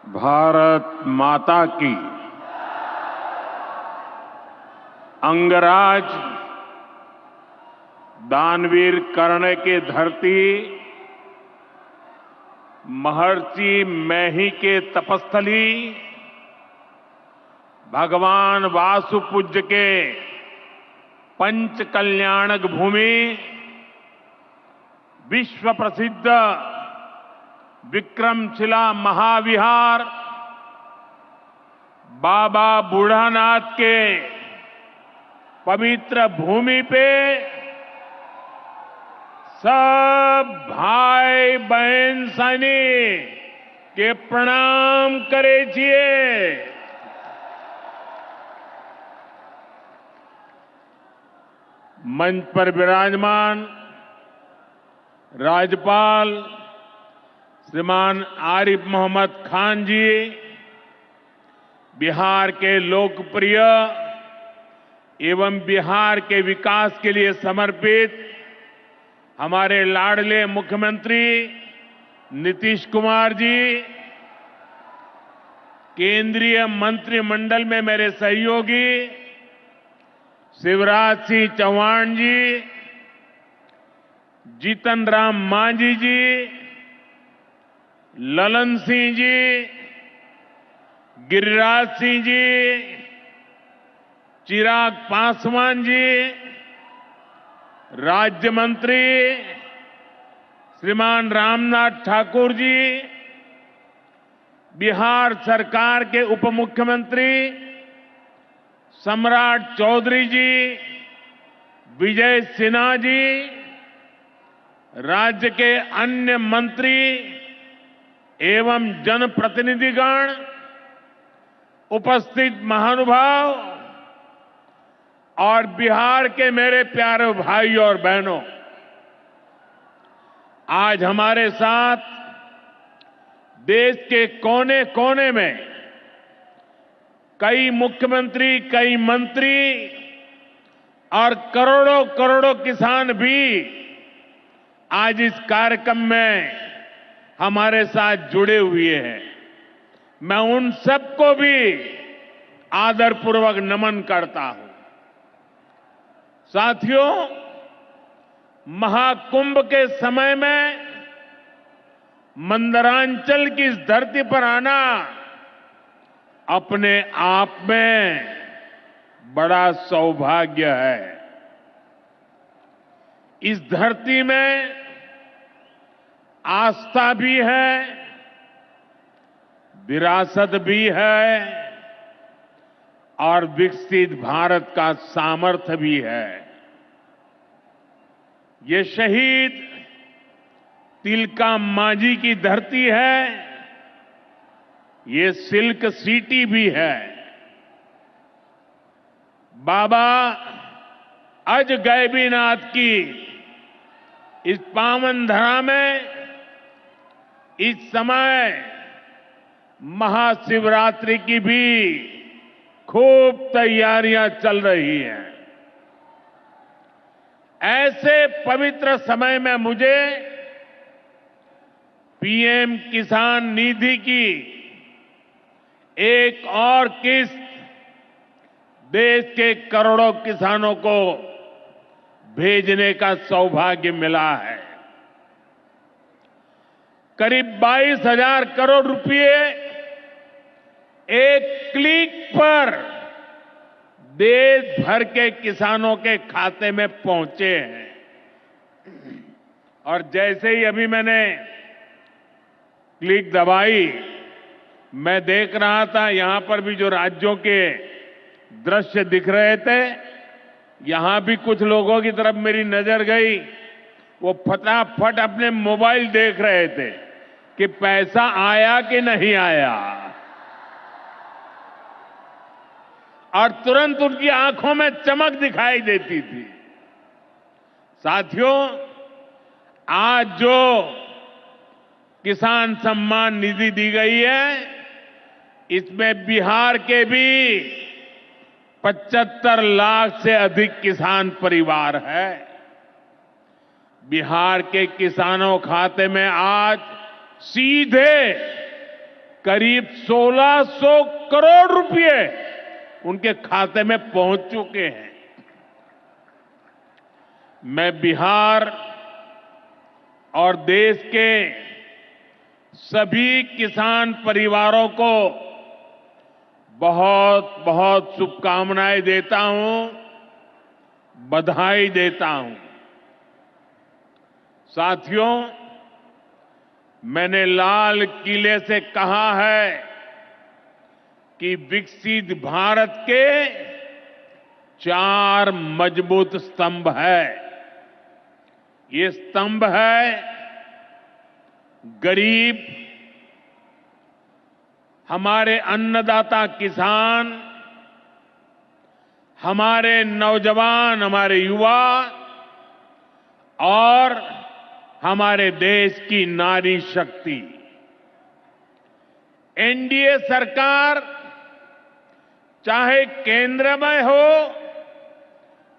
भारत माता की। अंगराज दानवीर कर्ण की धरती, महर्षि मैही के तपस्थली, भगवान वासुपूज्य के पंच कल्याणक भूमि, विश्व प्रसिद्ध विक्रमशिला महाविहार, बाबा बूढ़ानाथ के पवित्र भूमि पे सब भाई बहन सैनिक के प्रणाम करे छिए। मंच पर विराजमान राज्यपाल श्रीमान आरिफ मोहम्मद खान जी, बिहार के लोकप्रिय एवं बिहार के विकास के लिए समर्पित हमारे लाडले मुख्यमंत्री नीतीश कुमार जी, केंद्रीय मंत्रिमंडल में मेरे सहयोगी शिवराज सिंह चौहान जी, जीतन राम मांझी जी, ललन सिंह जी, गिरिराज सिंह जी, चिराग पासवान जी, राज्य मंत्री श्रीमान रामनाथ ठाकुर जी, बिहार सरकार के उप मुख्यमंत्री सम्राट चौधरी जी, विजय सिन्हा जी, राज्य के अन्य मंत्री एवं जनप्रतिनिधिगण, उपस्थित महानुभाव और बिहार के मेरे प्यारे भाइयों और बहनों, आज हमारे साथ देश के कोने कोने में कई मुख्यमंत्री, कई मंत्री और करोड़ों करोड़ों किसान भी आज इस कार्यक्रम में हमारे साथ जुड़े हुए हैं। मैं उन सबको भी आदरपूर्वक नमन करता हूं। साथियों, महाकुंभ के समय में मंदरांचल की इस धरती पर आना अपने आप में बड़ा सौभाग्य है। इस धरती में आस्था भी है, विरासत भी है और विकसित भारत का सामर्थ्य भी है। ये शहीद तिलका मांझी की धरती है, ये सिल्क सिटी भी है। बाबा अजगैबीनाथ की इस पावन धरा में इस समय महाशिवरात्रि की भी खूब तैयारियां चल रही हैं। ऐसे पवित्र समय में मुझे पीएम किसान निधि की एक और किस्त देश के करोड़ों किसानों को भेजने का सौभाग्य मिला है। करीब 22,000 करोड़ रुपए एक क्लिक पर देश भर के किसानों के खाते में पहुंचे हैं। और जैसे ही अभी मैंने क्लिक दबाई, मैं देख रहा था यहां पर भी जो राज्यों के दृश्य दिख रहे थे, यहां भी कुछ लोगों की तरफ मेरी नजर गई। वो फटाफट अपने मोबाइल देख रहे थे कि पैसा आया कि नहीं आया, और तुरंत उनकी आंखों में चमक दिखाई देती थी। साथियों, आज जो किसान सम्मान निधि दी गई है, इसमें बिहार के भी 75 लाख से अधिक किसान परिवार है। बिहार के किसानों खाते में आज सीधे करीब 1600 करोड़ रुपए उनके खाते में पहुंच चुके हैं। मैं बिहार और देश के सभी किसान परिवारों को बहुत बहुत शुभकामनाएं देता हूं, बधाई देता हूं। साथियों, मैंने लाल किले से कहा है कि विकसित भारत के 4 मजबूत स्तंभ है। ये स्तंभ है गरीब, हमारे अन्नदाता किसान, हमारे नौजवान, हमारे युवा और हमारे देश की नारी शक्ति। एनडीए सरकार चाहे केंद्र में हो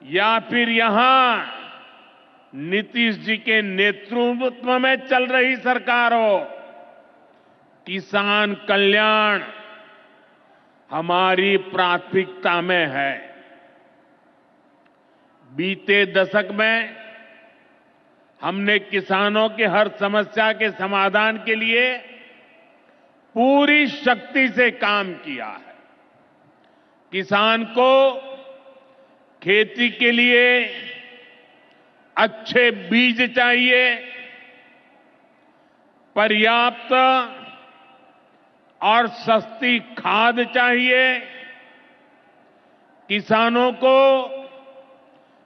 या फिर यहां नीतीश जी के नेतृत्व में चल रही सरकार हो, किसान कल्याण हमारी प्राथमिकता में है। बीते दशक में हमने किसानों की हर समस्या के समाधान के लिए पूरी शक्ति से काम किया है। किसान को खेती के लिए अच्छे बीज चाहिए, पर्याप्त और सस्ती खाद चाहिए, किसानों को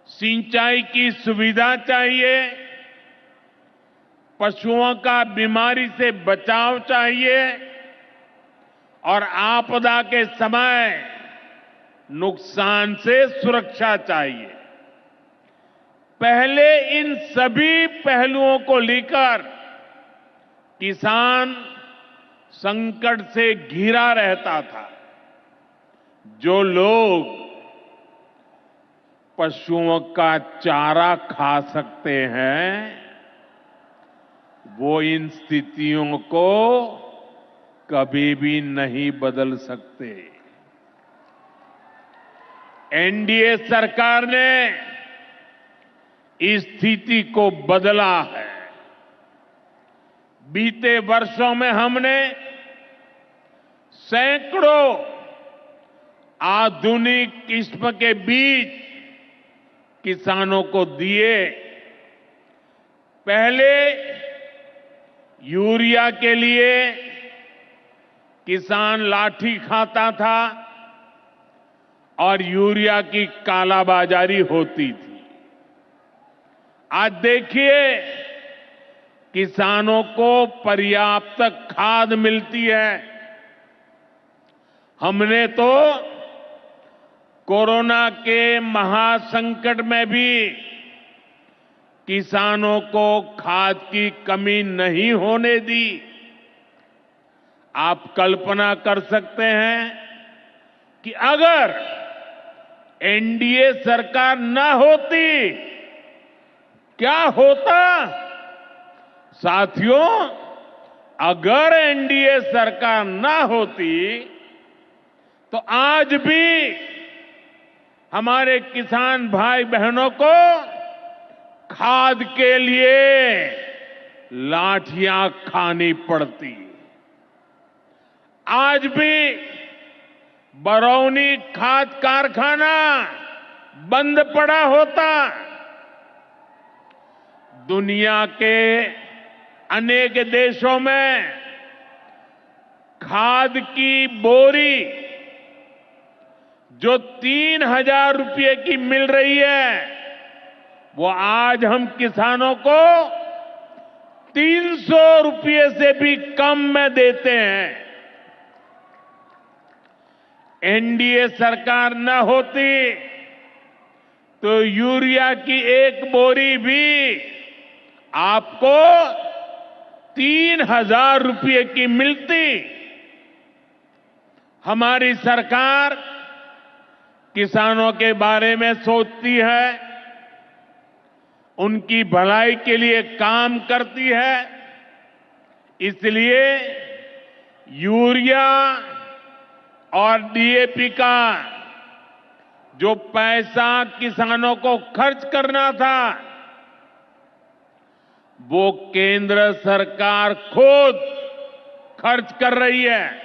सिंचाई की सुविधा चाहिए, पशुओं का बीमारी से बचाव चाहिए और आपदा के समय नुकसान से सुरक्षा चाहिए। पहले इन सभी पहलुओं को लेकर किसान संकट से घिरा रहता था। जो लोग पशुओं का चारा खा सकते हैं, वो इन स्थितियों को कभी भी नहीं बदल सकते। एनडीए सरकार ने इस स्थिति को बदला है। बीते वर्षों में हमने सैकड़ों आधुनिक किस्म के बीज किसानों को दिए। पहले यूरिया के लिए किसान लाठी खाता था और यूरिया की कालाबाजारी होती थी। आज देखिए, किसानों को पर्याप्त खाद मिलती है। हमने तो कोरोना के महासंकट में भी किसानों को खाद की कमी नहीं होने दी। आप कल्पना कर सकते हैं कि अगर एनडीए सरकार न होती, क्या होता? साथियों, अगर एनडीए सरकार न होती तो आज भी हमारे किसान भाई बहनों को खाद के लिए लाठियां खानी पड़ती। आज भी बरौनी खाद कारखाना बंद पड़ा होता। दुनिया के अनेक देशों में खाद की बोरी जो 3,000 रुपये की मिल रही है, वो आज हम किसानों को 300 रुपये से भी कम में देते हैं। एनडीए सरकार न होती तो यूरिया की एक बोरी भी आपको 3,000 रुपये की मिलती। हमारी सरकार किसानों के बारे में सोचती है, उनकी भलाई के लिए काम करती है। इसलिए यूरिया और डीएपी का जो पैसा किसानों को खर्च करना था, वो केंद्र सरकार खुद खर्च कर रही है।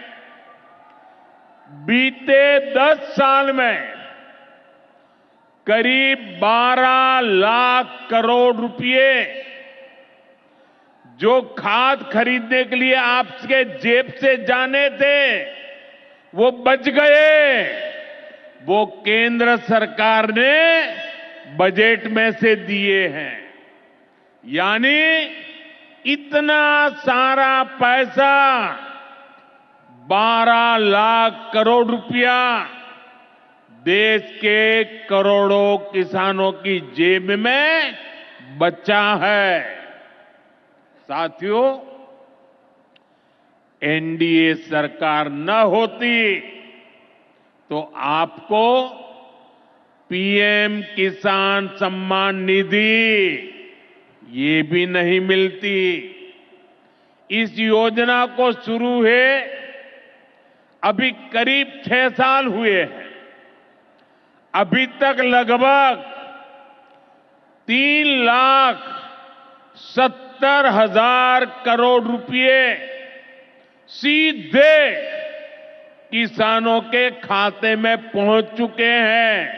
बीते 10 साल में करीब 12 लाख करोड़ रुपए जो खाद खरीदने के लिए आपके जेब से जाने थे, वो बच गए। वो केंद्र सरकार ने बजट में से दिए हैं। यानी इतना सारा पैसा, 12 लाख करोड़ रुपया देश के करोड़ों किसानों की जेब में बचा है। साथियों, एनडीए सरकार न होती तो आपको पीएम किसान सम्मान निधि ये भी नहीं मिलती। इस योजना को शुरू हुए अभी करीब 6 साल हुए हैं। अभी तक लगभग 3,70,000 करोड़ रुपए सीधे किसानों के खाते में पहुंच चुके हैं।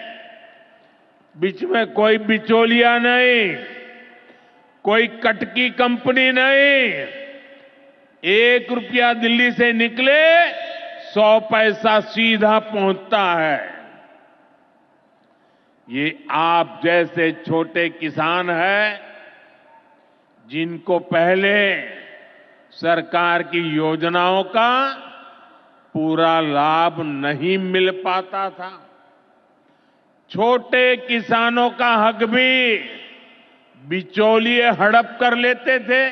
बीच में कोई बिचौलिया नहीं, कोई कटकी कंपनी नहीं। 1 रुपया दिल्ली से निकले 100 पैसा सीधा पहुंचता है। ये आप जैसे छोटे किसान हैं, जिनको पहले सरकार की योजनाओं का पूरा लाभ नहीं मिल पाता था। छोटे किसानों का हक भी बिचौलिए हड़प कर लेते थे।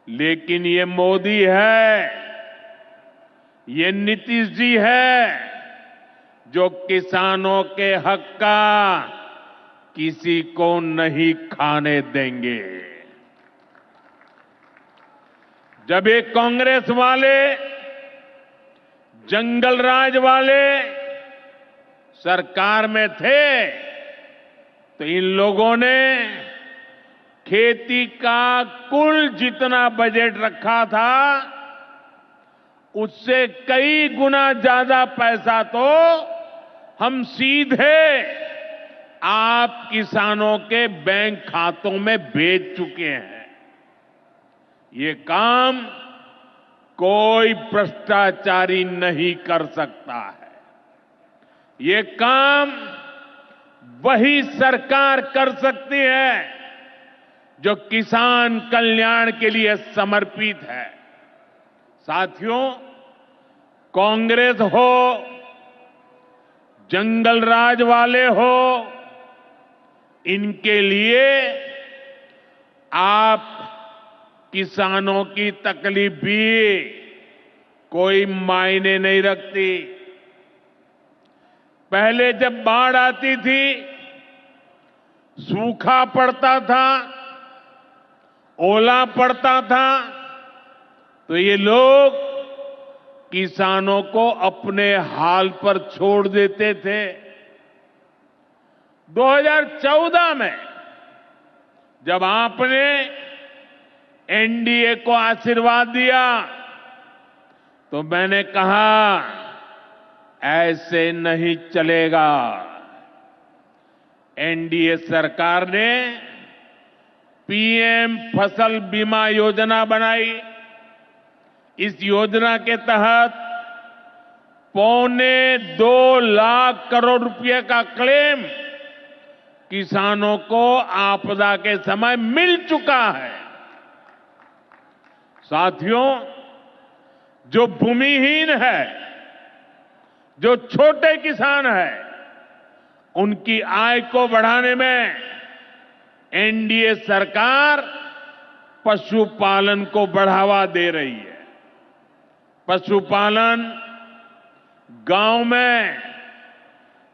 लेकिन ये मोदी है, ये नीतीश जी है, जो किसानों के हक का किसी को नहीं खाने देंगे। जब ये कांग्रेस वाले, जंगल राज वाले सरकार में थे, तो इन लोगों ने खेती का कुल जितना बजट रखा था, उससे कई गुना ज्यादा पैसा तो हम सीधे आप किसानों के बैंक खातों में भेज चुके हैं। ये काम कोई भ्रष्टाचारी नहीं कर सकता है। ये काम वही सरकार कर सकती है जो किसान कल्याण के लिए समर्पित है। साथियों, कांग्रेस हो, जंगल राज वाले हो, इनके लिए आप किसानों की तकलीफ भी कोई मायने नहीं रखती। पहले जब बाढ़ आती थी, सूखा पड़ता था, ओला पड़ता था, तो ये लोग किसानों को अपने हाल पर छोड़ देते थे। 2014 में जब आपने एनडीए को आशीर्वाद दिया, तो मैंने कहा ऐसे नहीं चलेगा। एनडीए सरकार ने पीएम फसल बीमा योजना बनाई। इस योजना के तहत 2.25 लाख करोड़ रुपए का क्लेम किसानों को आपदा के समय मिल चुका है। साथियों, जो भूमिहीन है, जो छोटे किसान है, उनकी आय को बढ़ाने में एनडीए सरकार पशुपालन को बढ़ावा दे रही है। पशुपालन गांव में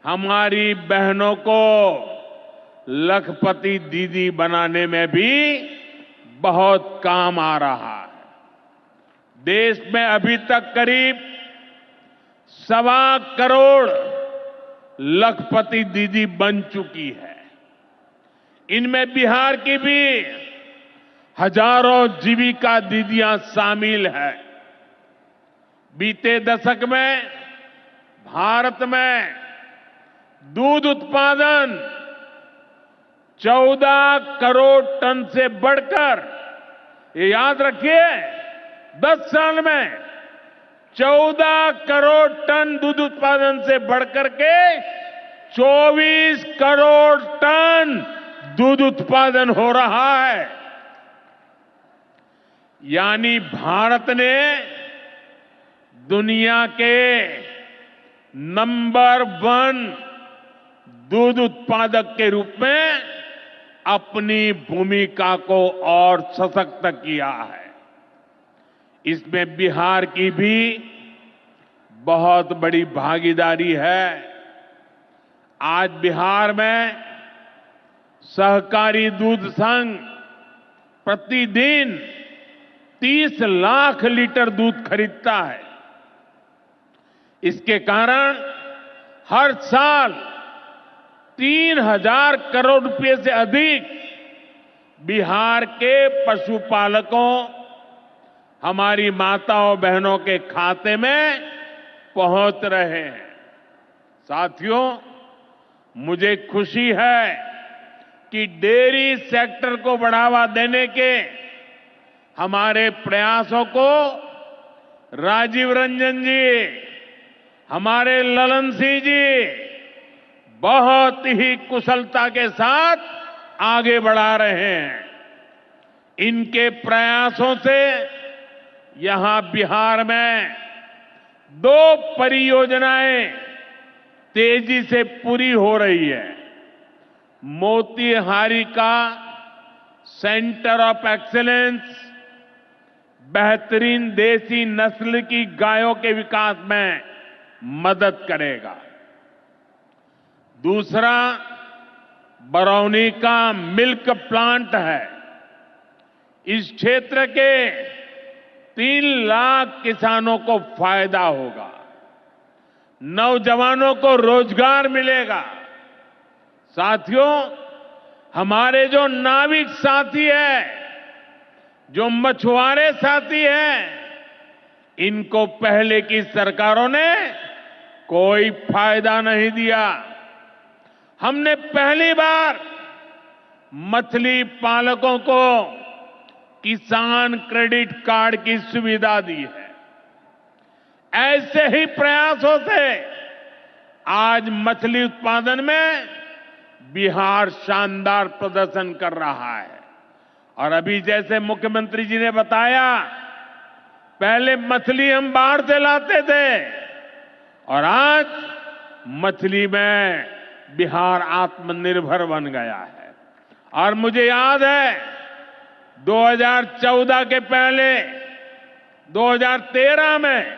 हमारी बहनों को लखपति दीदी बनाने में भी बहुत काम आ रहा है। देश में अभी तक करीब 1.25 करोड़ लखपति दीदी बन चुकी है। इनमें बिहार की भी हजारों जीविका दीदियां शामिल है। बीते दशक में भारत में दूध उत्पादन 14 करोड़ टन से बढ़कर, ये याद रखिए, 10 साल में 14 करोड़ टन दूध उत्पादन से बढ़कर के 24 करोड़ टन दूध उत्पादन हो रहा है। यानी भारत ने दुनिया के नंबर 1 दूध उत्पादक के रूप में अपनी भूमिका को और सशक्त किया है। इसमें बिहार की भी बहुत बड़ी भागीदारी है। आज बिहार में सहकारी दूध संघ प्रतिदिन 30 लाख लीटर दूध खरीदता है। इसके कारण हर साल 3,000 करोड़ रुपए से अधिक बिहार के पशुपालकों, हमारी माताओं बहनों के खाते में पहुंच रहे हैं। साथियों, मुझे खुशी है कि डेयरी सेक्टर को बढ़ावा देने के हमारे प्रयासों को राजीव रंजन जी, हमारे ललन सिंह जी बहुत ही कुशलता के साथ आगे बढ़ा रहे हैं। इनके प्रयासों से यहां बिहार में 2 परियोजनाएं तेजी से पूरी हो रही है। मोतीहारी का सेंटर ऑफ एक्सीलेंस बेहतरीन देसी नस्ल की गायों के विकास में मदद करेगा। दूसरा बरौनी का मिल्क प्लांट है। इस क्षेत्र के 3 लाख किसानों को फायदा होगा, नौजवानों को रोजगार मिलेगा। साथियों, हमारे जो नाविक साथी हैं, जो मछुआरे साथी हैं, इनको पहले की सरकारों ने कोई फायदा नहीं दिया। हमने पहली बार मछली पालकों को किसान क्रेडिट कार्ड की सुविधा दी है। ऐसे ही प्रयासों से आज मछली उत्पादन में बिहार शानदार प्रदर्शन कर रहा है। और अभी जैसे मुख्यमंत्री जी ने बताया, पहले मछली हम बाहर से लाते थे और आज मछली में बिहार आत्मनिर्भर बन गया है। और मुझे याद है 2014 के पहले 2013 में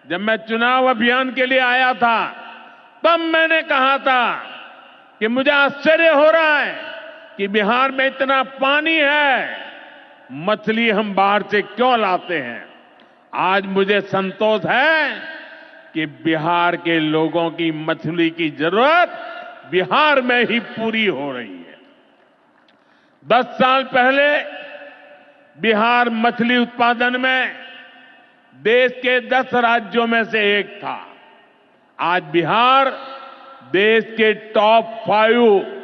जब मैं चुनाव अभियान के लिए आया था, तब मैंने कहा था कि मुझे आश्चर्य हो रहा है कि बिहार में इतना पानी है, मछली हम बाहर से क्यों लाते हैं। आज मुझे संतोष है कि बिहार के लोगों की मछली की जरूरत बिहार में ही पूरी हो रही है। 10 साल पहले बिहार मछली उत्पादन में देश के 10 राज्यों में से एक था। आज बिहार देश के टॉप 5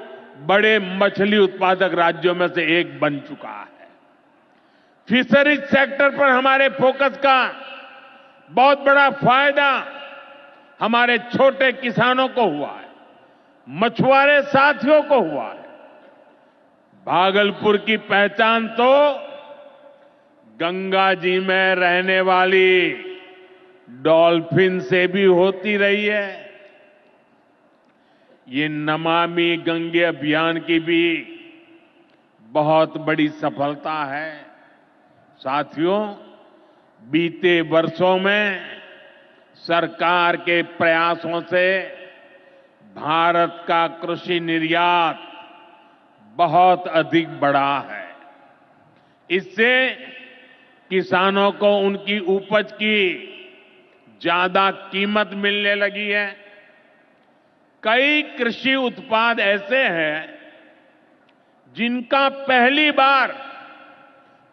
बड़े मछली उत्पादक राज्यों में से एक बन चुका है। फिशरीज सेक्टर पर हमारे फोकस का बहुत बड़ा फायदा हमारे छोटे किसानों को हुआ है, मछुआरे साथियों को हुआ है। भागलपुर की पहचान तो गंगा जी में रहने वाली डॉल्फिन से भी होती रही है। ये नमामि गंगे अभियान की भी बहुत बड़ी सफलता है। साथियों, बीते वर्षों में सरकार के प्रयासों से भारत का कृषि निर्यात बहुत अधिक बढ़ा है। इससे किसानों को उनकी उपज की ज्यादा कीमत मिलने लगी है। कई कृषि उत्पाद ऐसे हैं जिनका पहली बार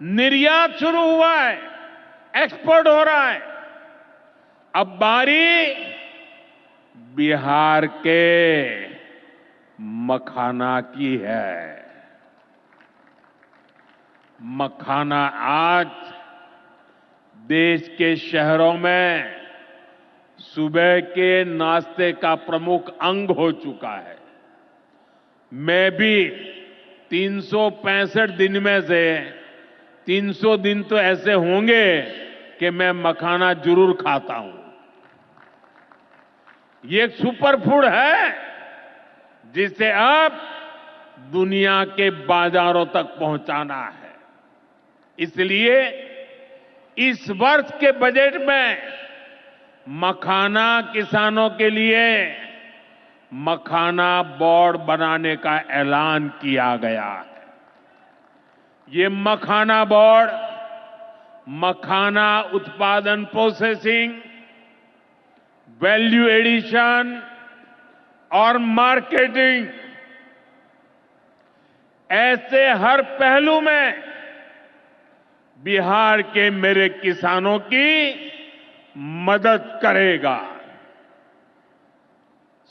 निर्यात शुरू हुआ है, एक्सपोर्ट हो रहा है। अब बारी बिहार के मखाना की है। मखाना आज देश के शहरों में सुबह के नाश्ते का प्रमुख अंग हो चुका है। मैं भी 365 दिन में से 300 दिन तो ऐसे होंगे कि मैं मखाना जरूर खाता हूं। ये एक सुपर फूड है जिसे अब दुनिया के बाजारों तक पहुंचाना है। इसलिए इस वर्ष के बजट में मखाना किसानों के लिए मखाना बोर्ड बनाने का ऐलान किया गया है। ये मखाना बोर्ड मखाना उत्पादन, प्रोसेसिंग, वैल्यू एडिशन और मार्केटिंग ऐसे हर पहलू में बिहार के मेरे किसानों की मदद करेगा।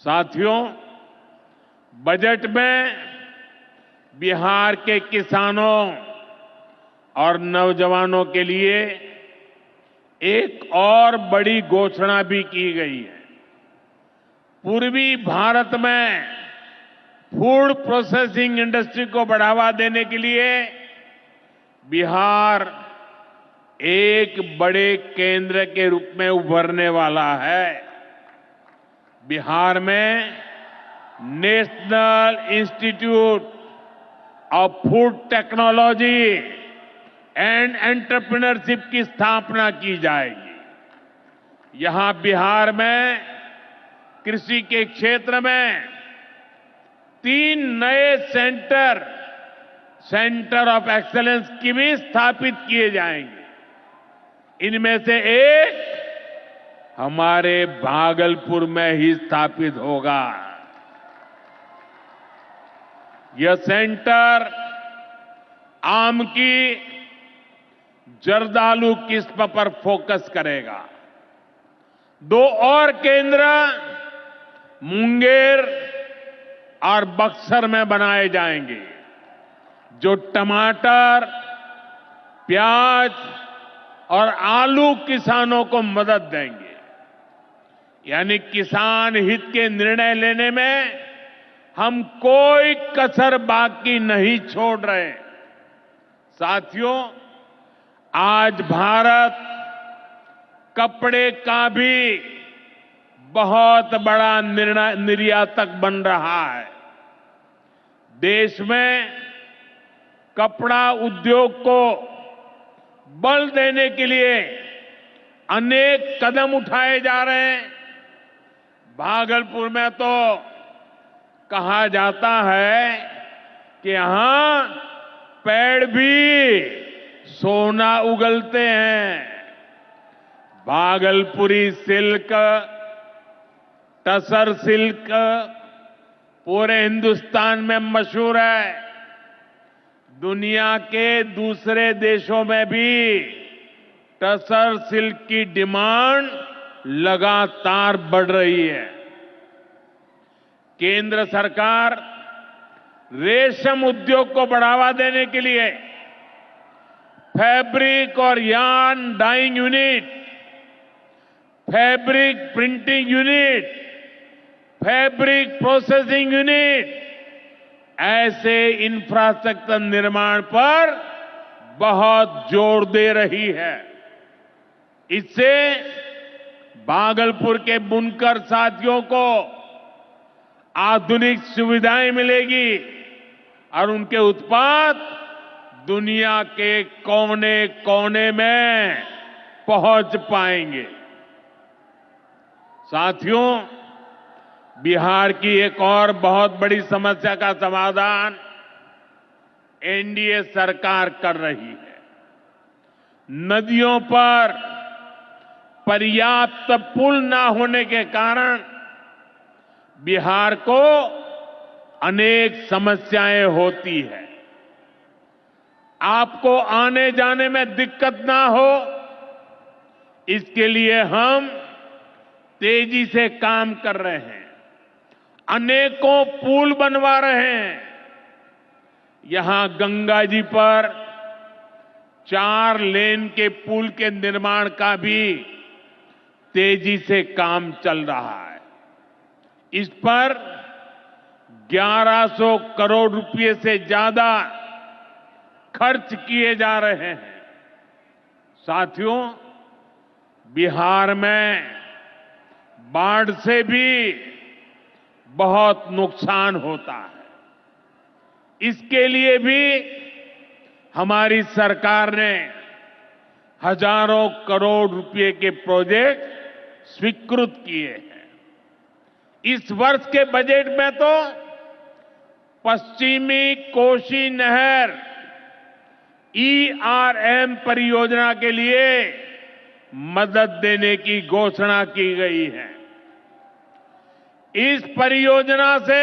साथियों, बजट में बिहार के किसानों और नौजवानों के लिए एक और बड़ी घोषणा भी की गई है। पूर्वी भारत में फूड प्रोसेसिंग इंडस्ट्री को बढ़ावा देने के लिए बिहार एक बड़े केंद्र के रूप में उभरने वाला है। बिहार में national institute of food technology and entrepreneurship की स्थापना की जाएगी। यहां बिहार में कृषि के क्षेत्र में 3 नए सेंटर ऑफ एक्सेलेंस की भी स्थापित किए जाएंगे। इनमें से एक हमारे भागलपुर में ही स्थापित होगा। यह सेंटर आम की जर्दालू किस्म पर फोकस करेगा। 2 और केंद्र मुंगेर और बक्सर में बनाए जाएंगे, जो टमाटर, प्याज और आलू किसानों को मदद देंगे। यानी किसान हित के निर्णय लेने में हम कोई कसर बाकी नहीं छोड़ रहे। साथियों, आज भारत कपड़े का भी बहुत बड़ा निर्यातक बन रहा है। देश में कपड़ा उद्योग को बल देने के लिए अनेक कदम उठाए जा रहे हैं। भागलपुर में तो कहा जाता है कि यहां पेड़ भी सोना उगलते हैं। भागलपुरी सिल्क, टसर सिल्क पूरे हिंदुस्तान में मशहूर है। दुनिया के दूसरे देशों में भी टसर सिल्क की डिमांड लगातार बढ़ रही है। केंद्र सरकार रेशम उद्योग को बढ़ावा देने के लिए फैब्रिक और yarn dyeing unit, fabric printing unit, fabric processing unit ऐसे इंफ्रास्ट्रक्चर निर्माण पर बहुत जोर दे रही है। इससे भागलपुर के बुनकर साथियों को आधुनिक सुविधाएं मिलेगी और उनके उत्पाद दुनिया के कोने कोने में पहुंच पाएंगे। साथियों, बिहार की एक और बहुत बड़ी समस्या का समाधान एनडीए सरकार कर रही है। नदियों पर पर्याप्त पुल न होने के कारण बिहार को अनेक समस्याएं होती है। आपको आने जाने में दिक्कत ना हो, इसके लिए हम तेजी से काम कर रहे हैं। अनेकों पुल बनवा रहे हैं। यहां गंगा जी पर 4 लेन के पुल के निर्माण का भी तेजी से काम चल रहा है। इस पर 1100 करोड़ रुपए से ज्यादा खर्च किए जा रहे हैं। साथियों, बिहार में बाढ़ से भी बहुत नुकसान होता है। इसके लिए भी हमारी सरकार ने हजारों करोड़ रुपए के प्रोजेक्ट स्वीकृत किए हैं। इस वर्ष के बजट में तो पश्चिमी कोसी नहर ERM परियोजना के लिए मदद देने की घोषणा की गई है। इस परियोजना से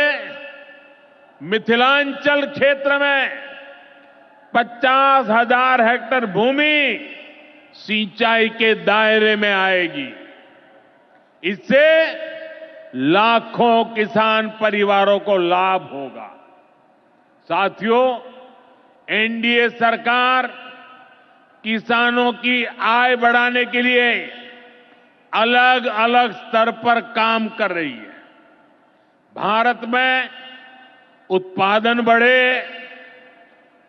मिथिलांचल क्षेत्र में 50,000 हेक्टेयर भूमि सिंचाई के दायरे में आएगी। इससे लाखों किसान परिवारों को लाभ होगा। साथियों, एनडीए सरकार किसानों की आय बढ़ाने के लिए अलग अलग स्तर पर काम कर रही है। भारत में उत्पादन बढ़े,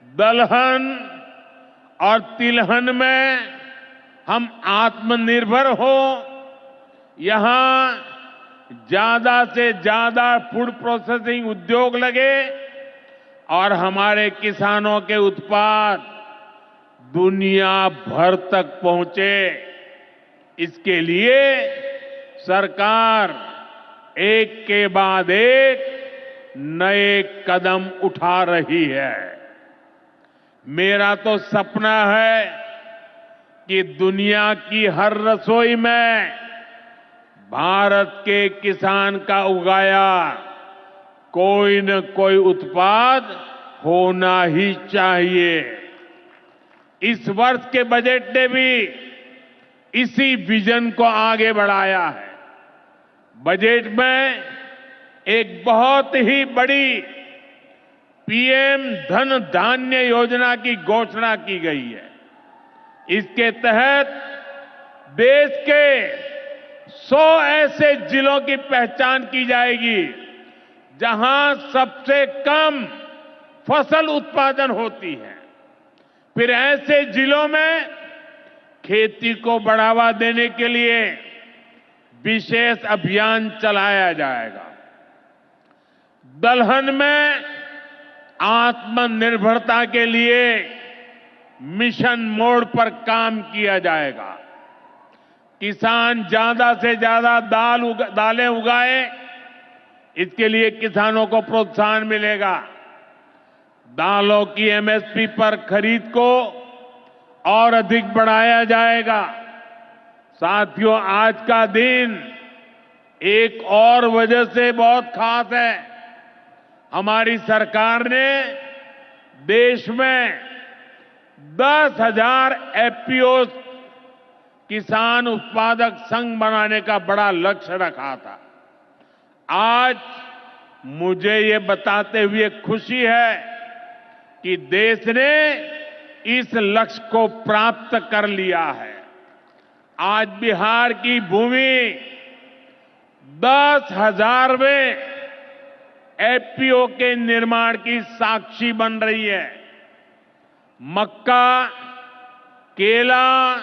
दलहन और तिलहन में हम आत्मनिर्भर हो, यहां ज्यादा से ज्यादा फूड प्रोसेसिंग उद्योग लगे और हमारे किसानों के उत्पाद दुनिया भर तक पहुंचे। इसके लिए सरकार एक के बाद एक नए कदम उठा रही है। मेरा तो सपना है कि दुनिया की हर रसोई में भारत के किसान का उगाया कोई न कोई उत्पाद होना ही चाहिए। इस वर्ष के बजट ने भी इसी विजन को आगे बढ़ाया है। बजट में एक बहुत ही बड़ी पीएम धन धान्य योजना की घोषणा की गई है। इसके तहत देश के 100 ऐसे जिलों की पहचान की जाएगी जहां सबसे कम फसल उत्पादन होती है। फिर ऐसे जिलों में खेती को बढ़ावा देने के लिए विशेष अभियान चलाया जाएगा। दलहन में आत्मनिर्भरता के लिए मिशन मोड पर काम किया जाएगा। किसान ज्यादा से ज्यादा दालें उगाए, इसके लिए किसानों को प्रोत्साहन मिलेगा। दालों की एमएसपी पर खरीद को और अधिक बढ़ाया जाएगा। साथियों, आज का दिन एक और वजह से बहुत खास है। हमारी सरकार ने देश में 10,000 एफपीओ किसान उत्पादक संघ बनाने का बड़ा लक्ष्य रखा था। आज मुझे ये बताते हुए खुशी है कि देश ने इस लक्ष्य को प्राप्त कर लिया है। आज बिहार की भूमि 10,000वें एफपीओ के निर्माण की साक्षी बन रही है। मक्का, केला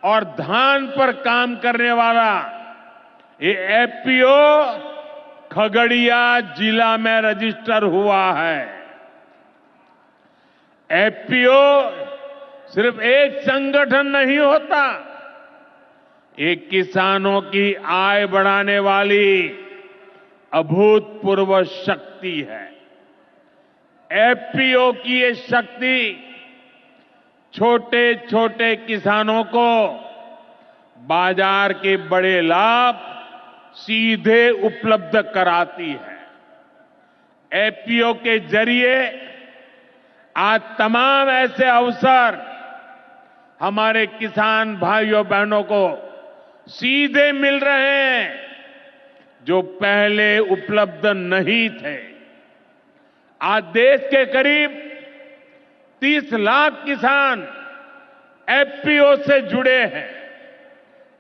और धान पर काम करने वाला ये एफपीओ खगड़िया जिला में रजिस्टर हुआ है। एफपीओ सिर्फ एक संगठन नहीं होता, एक किसानों की आय बढ़ाने वाली अभूतपूर्व शक्ति है। एफपीओ की ये शक्ति छोटे छोटे किसानों को बाजार के बड़े लाभ सीधे उपलब्ध कराती है। एफपीओ के जरिए आज तमाम ऐसे अवसर हमारे किसान भाइयों बहनों को सीधे मिल रहे हैं जो पहले उपलब्ध नहीं थे। आज देश के करीब 30 लाख किसान एफपीओ से जुड़े हैं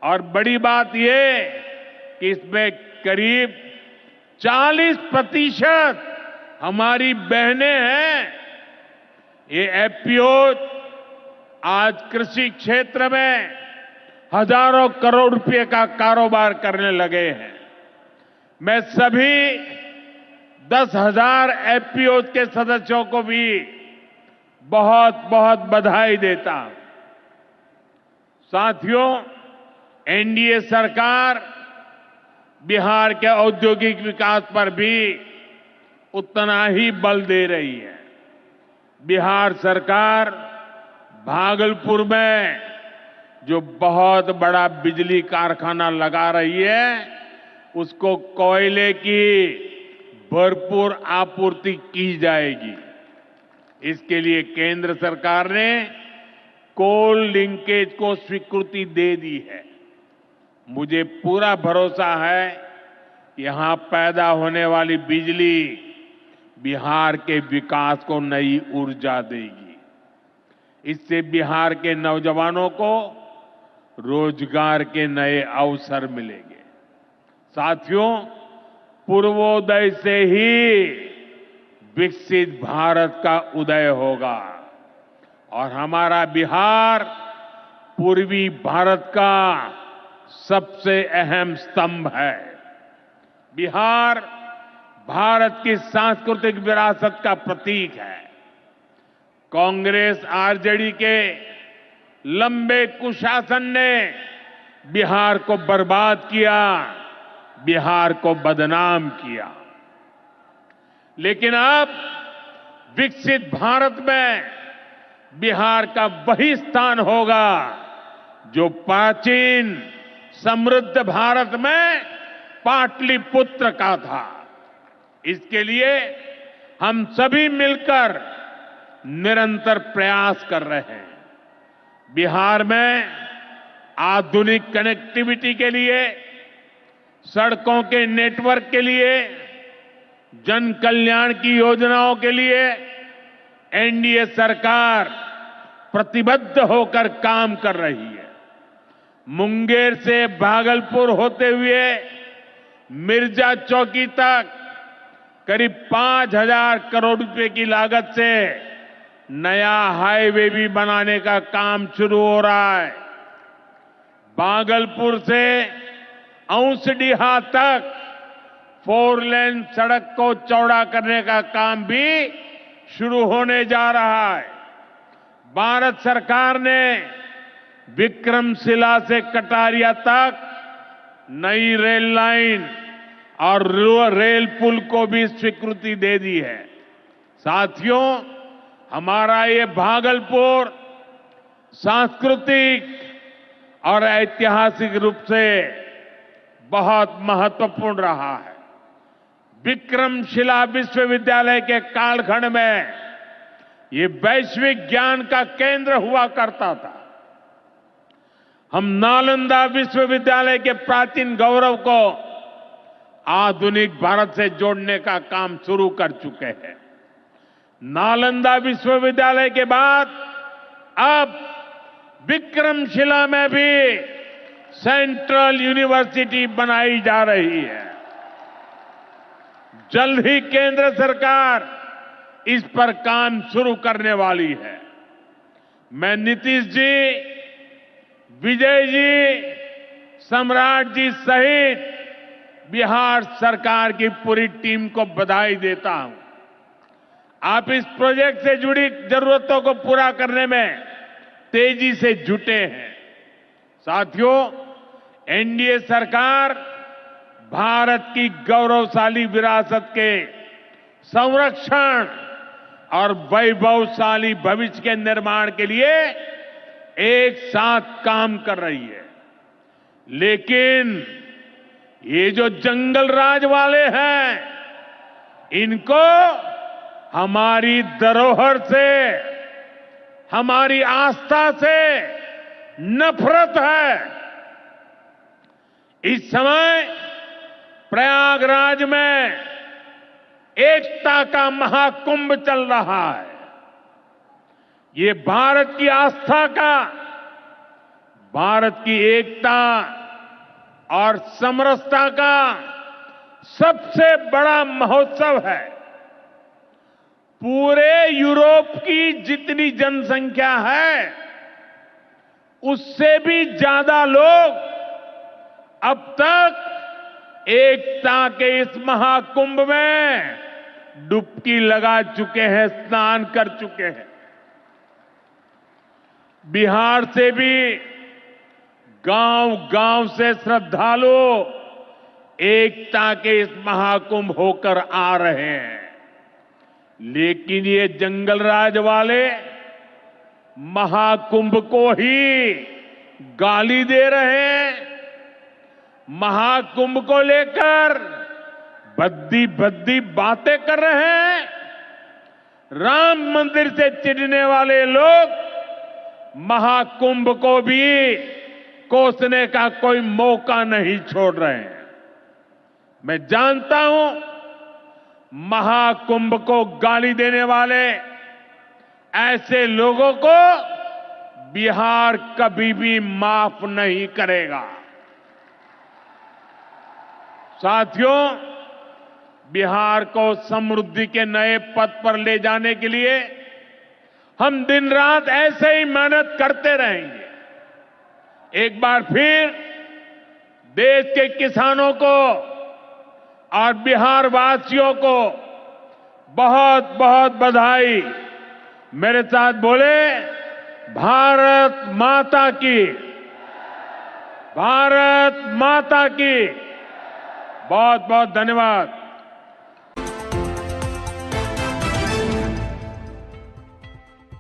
और बड़ी बात यह कि इसमें करीब 40% हमारी बहनें हैं। ये एफपीओ आज कृषि क्षेत्र में हजारों करोड़ रुपए का कारोबार करने लगे हैं। मैं सभी 10,000 एफपीओ के सदस्यों को भी बहुत बहुत बधाई देता हूं। साथियों, एनडीए सरकार बिहार के औद्योगिक विकास पर भी उतना ही बल दे रही है। बिहार सरकार भागलपुर में जो बहुत बड़ा बिजली कारखाना लगा रही है, उसको कोयले की भरपूर आपूर्ति की जाएगी। इसके लिए केंद्र सरकार ने कोल लिंकेज को स्वीकृति दे दी है। मुझे पूरा भरोसा है यहां पैदा होने वाली बिजली बिहार के विकास को नई ऊर्जा देगी। इससे बिहार के नौजवानों को रोजगार के नए अवसर मिलेंगे। साथियों, पूर्वोदय से ही विकसित भारत का उदय होगा और हमारा बिहार पूर्वी भारत का सबसे अहम स्तंभ है। बिहार भारत की सांस्कृतिक विरासत का प्रतीक है। कांग्रेस आरजेडी के लंबे कुशासन ने बिहार को बर्बाद किया, बिहार को बदनाम किया। लेकिन अब विकसित भारत में बिहार का वही स्थान होगा जो प्राचीन समृद्ध भारत में पाटलिपुत्र का था। इसके लिए हम सभी मिलकर निरंतर प्रयास कर रहे हैं। बिहार में आधुनिक कनेक्टिविटी के लिए, सड़कों के नेटवर्क के लिए, जन कल्याण की योजनाओं के लिए एनडीए सरकार प्रतिबद्ध होकर काम कर रही है। मुंगेर से भागलपुर होते हुए मिर्जा चौकी तक करीब 5,000 करोड़ रुपए की लागत से नया हाईवे भी बनाने का काम शुरू हो रहा है। भागलपुर से औंसडीहा तक 4 लेन सड़क को चौड़ा करने का काम भी शुरू होने जा रहा है। भारत सरकार ने विक्रमशिला से कटारिया तक नई रेल लाइन और रेल पुल को भी स्वीकृति दे दी है। साथियों, हमारा ये भागलपुर सांस्कृतिक और ऐतिहासिक रूप से बहुत महत्वपूर्ण रहा है। विक्रमशिला विश्वविद्यालय के कालखंड में ये वैश्विक ज्ञान का केंद्र हुआ करता था। हम नालंदा विश्वविद्यालय के प्राचीन गौरव को आधुनिक भारत से जोड़ने का काम शुरू कर चुके हैं। नालंदा विश्वविद्यालय के बाद अब विक्रमशिला में भी सेंट्रल यूनिवर्सिटी बनाई जा रही है। जल्द ही केंद्र सरकार इस पर काम शुरू करने वाली है। मैं नीतीश जी, विजय जी, सम्राट जी सहित बिहार सरकार की पूरी टीम को बधाई देता हूं। आप इस प्रोजेक्ट से जुड़ी जरूरतों को पूरा करने में तेजी से जुटे हैं। साथियों, एनडीए सरकार भारत की गौरवशाली विरासत के संरक्षण और वैभवशाली भविष्य के निर्माण के लिए एक साथ काम कर रही है। लेकिन ये जो जंगल राज वाले हैं, इनको हमारी धरोहर से, हमारी आस्था से नफरत है। इस समय प्रयागराज में एकता का महाकुंभ चल रहा है। ये भारत की आस्था का, भारत की एकता और समरसता का सबसे बड़ा महोत्सव है। पूरे यूरोप की जितनी जनसंख्या है, उससे भी ज्यादा लोग अब तक एकता के इस महाकुंभ में डुबकी लगा चुके हैं, स्नान कर चुके हैं। बिहार से भी गांव-गांव से श्रद्धालु एकता के इस महाकुंभ होकर आ रहे हैं। लेकिन ये जंगल राज वाले महाकुंभ को ही गाली दे रहे हैं। महाकुंभ को लेकर भद्दी भद्दी बातें कर रहे हैं। राम मंदिर से चिढ़ने वाले लोग महाकुंभ को भी कोसने का कोई मौका नहीं छोड़ रहे हैं। मैं जानता हूं, महाकुंभ को गाली देने वाले ऐसे लोगों को बिहार कभी भी माफ नहीं करेगा। साथियों, बिहार को समृद्धि के नए पथ पर ले जाने के लिए हम दिन रात ऐसे ही मेहनत करते रहेंगे। एक बार फिर देश के किसानों को और बिहार वासियों को बहुत बहुत बधाई। मेरे साथ बोले, भारत माता की, भारत माता की। बहुत बहुत धन्यवाद।